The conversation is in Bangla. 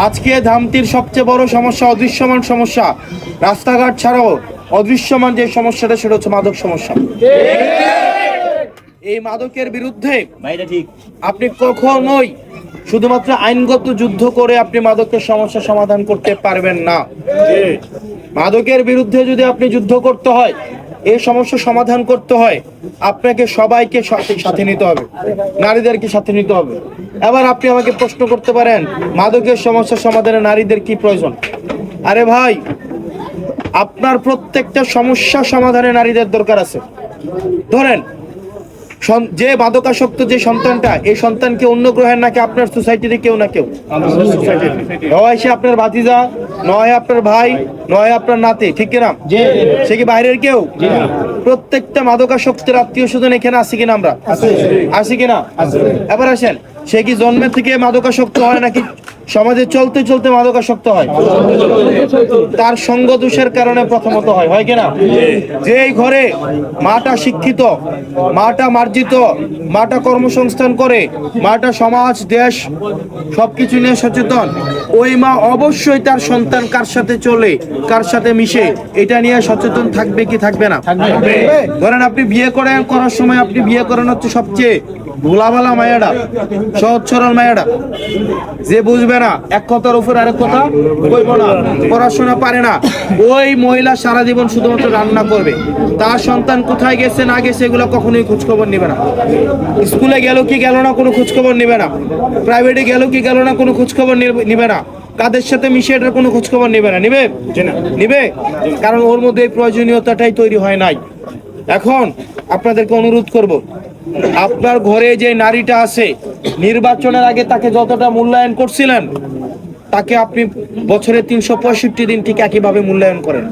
আজকে ধামতির সবচেয়ে বড় সমস্যা, অদৃশ্যমান সমস্যা, রাস্তাঘাট ছাড়াও অদৃশ্যমান যে সমস্যাটা, সেটা হচ্ছে মাদক সমস্যা। এই মাদকের বিরুদ্ধে আপনি কখনোই শুধুমাত্র আইনগত যুদ্ধ করে আপনি মাদকের সমস্যা সমাধান করতে পারবেন না। মাদকের বিরুদ্ধে যদি আপনি যুদ্ধ করতে হয়, এই সমস্যা সমাধান করতে হয়, আপনাকে সবাইকে সাথে নিতে হবে, নারীদেরকে সাথে নিতে হবে। এবার আপনি আমাকে প্রশ্ন করতে পারেন, মাদকের সমস্যা সমাধানে নারীদের কি প্রয়োজন? আরে ভাই, আপনার প্রত্যেকটা সমস্যা সমাধানে নারীদের দরকার আছে। ধরেন, যে মাদকাসক্ত যে সন্তানটা, এই সন্তানকে অন্য গ্রহের নাকি আপনার সোসাইটিতে কেউ না কেউ, নয় সে আপনার ভাতিজা, নয় আপনার ভাই, নয় আপনার নাতি, ঠিক কিনা? সে কি বাইরের কেউ? প্রত্যেকটা মাদকাসক্তের আত্মীয় স্বজন এখানে আছে কিনা? আমরা আছি কিনা? এবার আসেন, সে কি জন্মের থেকে মাদকাসক্ত হয় নাকি সমাজে চলতে চলতে মাদকাসক্ত হয়? তার সঙ্গ দোষের কারণে প্রথমত হয় কিনা? যে ঘরে মাটা শিক্ষিত, মাটা মার্জিত, মাটা কর্মসংস্থান করে, মাটা সমাজ দেশ সবকিছু নিয়ে সচেতন, ওই মা অবশ্যই তার সন্তান কার সাথে চলে, কার সাথে মিশে, এটা নিয়ে সচেতন থাকবে কি থাকবে না? ধরেন, আপনি বিয়ে করার সময় আপনি বিয়ে করেন হচ্ছে সবচেয়ে ভোলাভালা মায়াডা, সহজ সরল মায়াডা, যে বুঝবে না, এক কথার উপর আরেক কথা বলবো না, পড়াশোনা পারে না, ওই মহিলা সারা জীবন শুধুমাত্র রান্না করবে। তার সন্তান কোথায় গেছে না গেছে এগুলো কখনোই খোঁজখবর নেবে না। স্কুলে গেল কি গেল না কোনো খোঁজখবর নেবে না। প্রাইভেটে গেল কি গেল না কোনো খোঁজখবর নেবে না। কাদের সাথে মিশে এটার কোনো খোঁজখবর নেবে না। নিবে, কারণ ওর মধ্যে এই প্রয়োজনীয়তাটাই তৈরি হয় নাই। এখন আপনাদেরকে অনুরোধ করব, আপনার ঘরে যে নারীটা আছে, নির্বাচনের আগে তাকে যতটা মূল্যায়ন করছিলেন, তাকে আপনি বছরে 365 দিন ঠিক একইভাবে মূল্যায়ন করেন।